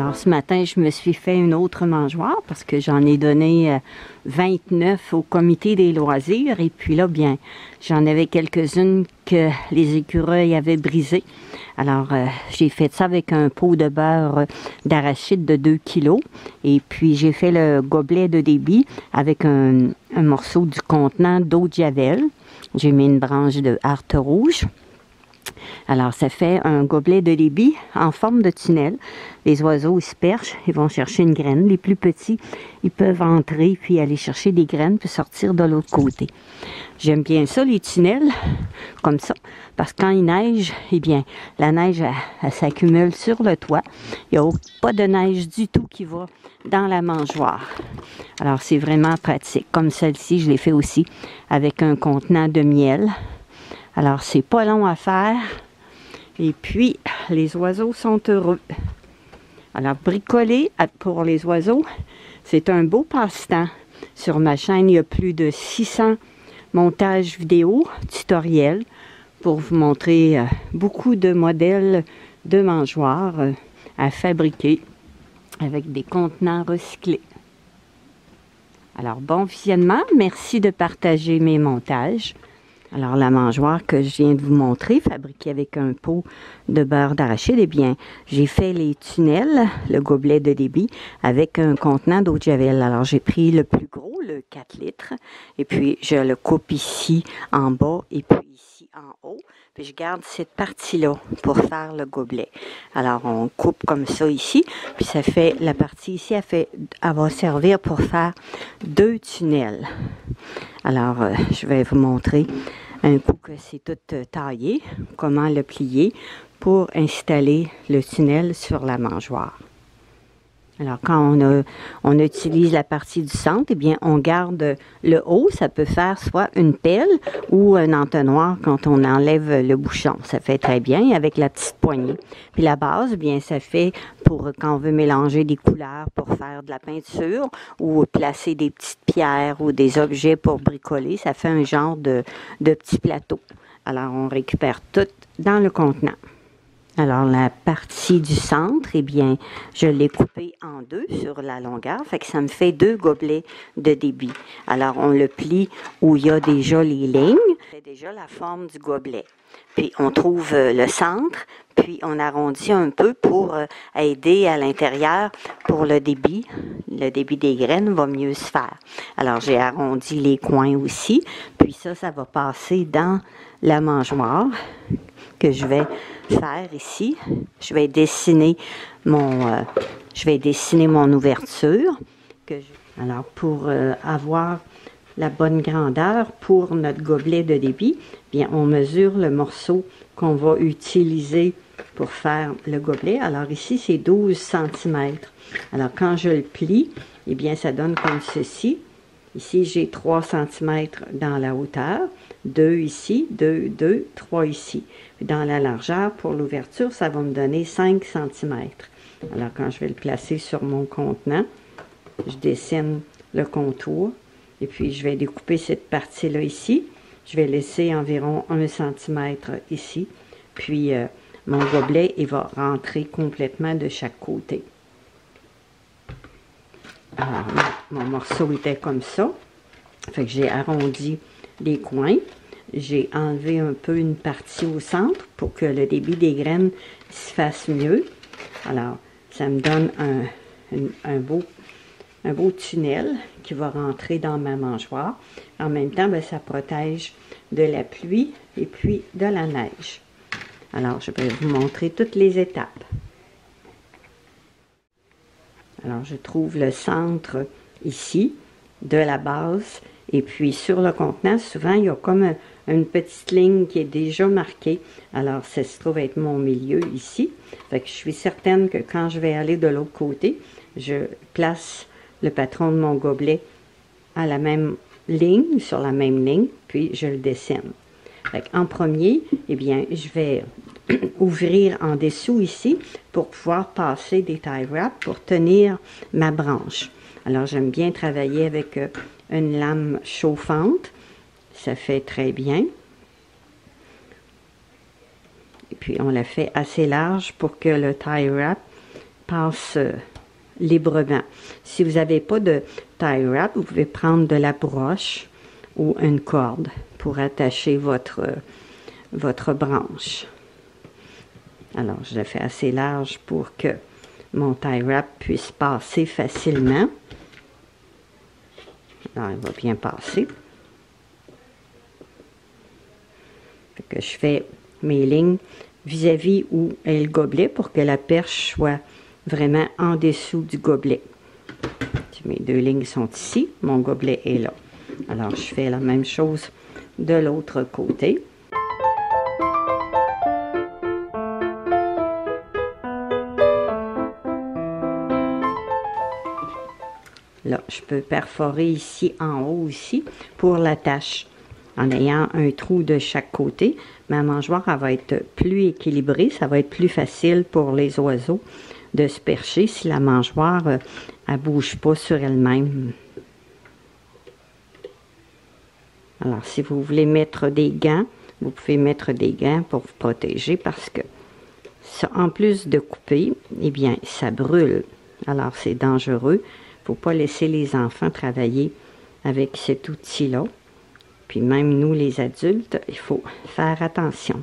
Alors, ce matin, je me suis fait une autre mangeoire parce que j'en ai donné 29 au comité des loisirs. Et puis là, bien, j'en avais quelques-unes que les écureuils avaient brisées. Alors, j'ai fait ça avec un pot de beurre d'arachide de 2 kilos. Et puis, j'ai fait le gobelet de débit avec un morceau du contenant d'eau de javel. J'ai mis une branche de harpe rouge. Alors, ça fait un gobelet de débit en forme de tunnel. Les oiseaux, ils se perchent, ils vont chercher une graine. Les plus petits, ils peuvent entrer puis aller chercher des graines puis sortir de l'autre côté. J'aime bien ça, les tunnels, comme ça, parce que quand il neige, eh bien, la neige, elle s'accumule sur le toit. Il n'y a pas de neige du tout qui va dans la mangeoire. Alors, c'est vraiment pratique. Comme celle-ci, je l'ai fait aussi avec un contenant de miel. Alors, c'est pas long à faire. Et puis, les oiseaux sont heureux. Alors, bricoler pour les oiseaux, c'est un beau passe-temps. Sur ma chaîne, il y a plus de 600 montages vidéo, tutoriels, pour vous montrer beaucoup de modèles de mangeoires à fabriquer avec des contenants recyclés. Alors, bon visionnement. Merci de partager mes montages. Alors, la mangeoire que je viens de vous montrer, fabriquée avec un pot de beurre d'arachide, eh bien, j'ai fait les tunnels, le gobelet de débit, avec un contenant d'eau de javel. Alors, j'ai pris le plus gros, le 4 litres, et puis je le coupe ici en bas et puis ici en haut. Puis je garde cette partie-là pour faire le gobelet. Alors, on coupe comme ça ici, puis ça fait, la partie ici, elle va servir pour faire 2 tunnels. Alors, je vais vous montrer un coup que c'est tout taillé, comment le plier pour installer le tunnel sur la mangeoire. Alors, quand on utilise la partie du centre, eh bien, on garde le haut. Ça peut faire soit une pelle ou un entonnoir quand on enlève le bouchon. Ça fait très bien avec la petite poignée. Puis la base, eh bien, ça fait pour quand on veut mélanger des couleurs pour faire de la peinture ou placer des petites pierres ou des objets pour bricoler. Ça fait un genre de petit plateau. Alors, on récupère tout dans le contenant. Alors, la partie du centre, eh bien, je l'ai coupée en 2 sur la longueur, fait que ça me fait 2 gobelets de débit. Alors, on le plie où il y a déjà les lignes, c'est déjà la forme du gobelet. Puis, on trouve le centre, puis on arrondit un peu pour aider à l'intérieur pour le débit. Le débit des graines va mieux se faire. Alors, j'ai arrondi les coins aussi, puis ça va passer dans la mangeoire que je vais faire ici. Je vais dessiner mon ouverture. Alors, pour avoir la bonne grandeur pour notre gobelet de débit, bien, on mesure le morceau qu'on va utiliser pour faire le gobelet. Alors, ici, c'est 12 cm. Alors, quand je le plie, eh bien, ça donne comme ceci. Ici, j'ai 3 cm dans la hauteur, 2 ici, 2, 2, 3 ici. Puis dans la largeur, pour l'ouverture, ça va me donner 5 cm. Alors, quand je vais le placer sur mon contenant, je dessine le contour. Et puis, je vais découper cette partie-là ici. Je vais laisser environ 1 cm ici. Puis, mon gobelet, il va rentrer complètement de chaque côté. Alors, mon morceau était comme ça. Fait que j'ai arrondi les coins. J'ai enlevé un peu une partie au centre pour que le débit des graines se fasse mieux. Alors, ça me donne un beau tunnel qui va rentrer dans ma mangeoire. En même temps, bien, ça protège de la pluie et puis de la neige. Alors, je vais vous montrer toutes les étapes. Alors, je trouve le centre ici de la base. Et puis, sur le contenant, souvent, il y a comme une petite ligne qui est déjà marquée. Alors, ça se trouve être mon milieu ici. Fait que je suis certaine que quand je vais aller de l'autre côté, je place le patron de mon gobelet à la même ligne, sur la même ligne, puis je le dessine. Fait en premier, eh bien, je vais ouvrir en dessous ici pour pouvoir passer des tie wraps pour tenir ma branche. Alors, j'aime bien travailler avec une lame chauffante. Ça fait très bien. Et puis, on la fait assez large pour que le tie wrap passe librement. Si vous n'avez pas de tie wrap, vous pouvez prendre de la broche ou une corde pour attacher votre branche. Alors, je le fais assez large pour que mon tie wrap puisse passer facilement. Alors, il va bien passer. Fait que je fais mes lignes vis-à-vis où est le gobelet pour que la perche soit vraiment en dessous du gobelet. Mes 2 lignes sont ici, mon gobelet est là. Alors, je fais la même chose de l'autre côté. Là, je peux perforer ici en haut aussi pour la tâche. En ayant un trou de chaque côté, ma mangeoire elle va être plus équilibrée, ça va être plus facile pour les oiseaux de se percher si la mangeoire ne bouge pas sur elle-même. Alors, si vous voulez mettre des gants, vous pouvez mettre des gants pour vous protéger parce que ça, en plus de couper, eh bien, ça brûle. Alors, c'est dangereux. Il ne faut pas laisser les enfants travailler avec cet outil-là. Puis même nous, les adultes, il faut faire attention.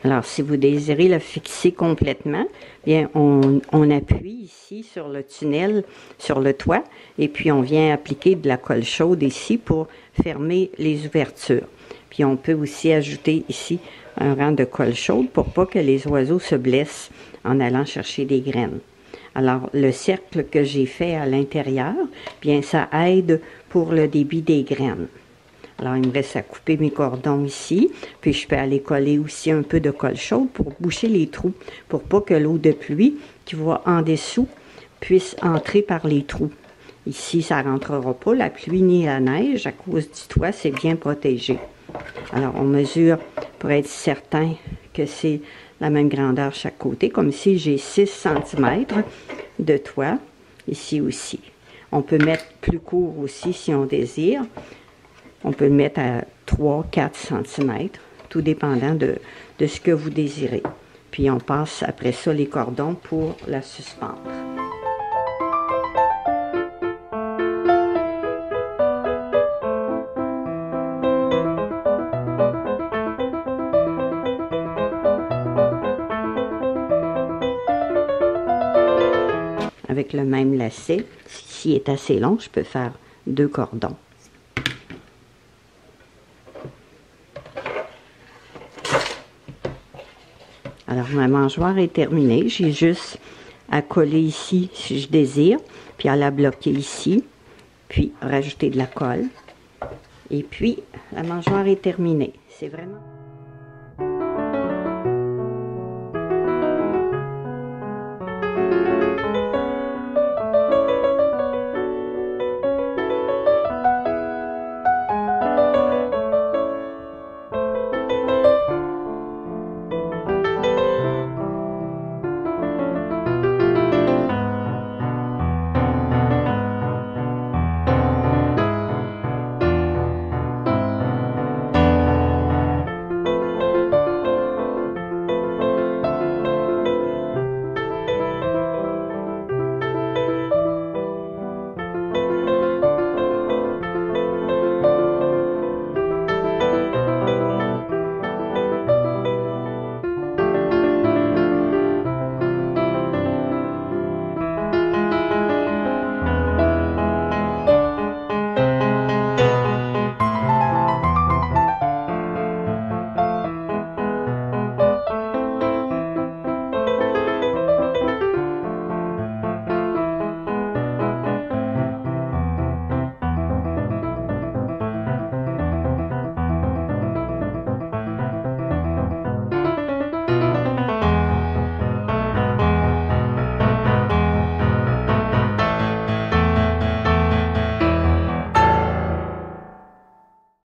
Alors, si vous désirez le fixer complètement, bien, on appuie ici sur le tunnel, sur le toit, et puis on vient appliquer de la colle chaude ici pour fermer les ouvertures. Puis on peut aussi ajouter ici un rang de colle chaude pour pas que les oiseaux se blessent en allant chercher des graines. Alors, le cercle que j'ai fait à l'intérieur, bien, ça aide pour le débit des graines. Alors, il me reste à couper mes cordons ici, puis je peux aller coller aussi un peu de colle chaude pour boucher les trous, pour pas que l'eau de pluie qui va en dessous puisse entrer par les trous. Ici, ça ne rentrera pas, la pluie ni la neige, à cause du toit, c'est bien protégé. Alors, on mesure pour être certain que c'est la même grandeur chaque côté, comme ici, j'ai 6 cm de toit, ici aussi. On peut mettre plus court aussi si on désire. On peut le mettre à 3-4 cm, tout dépendant de ce que vous désirez. Puis on passe après ça les cordons pour la suspendre. Avec le même lacet, s'il est assez long, je peux faire 2 cordons. Alors, ma mangeoire est terminée. J'ai juste à coller ici si je désire, puis à la bloquer ici, puis rajouter de la colle. Et puis, la mangeoire est terminée. C'est vraiment...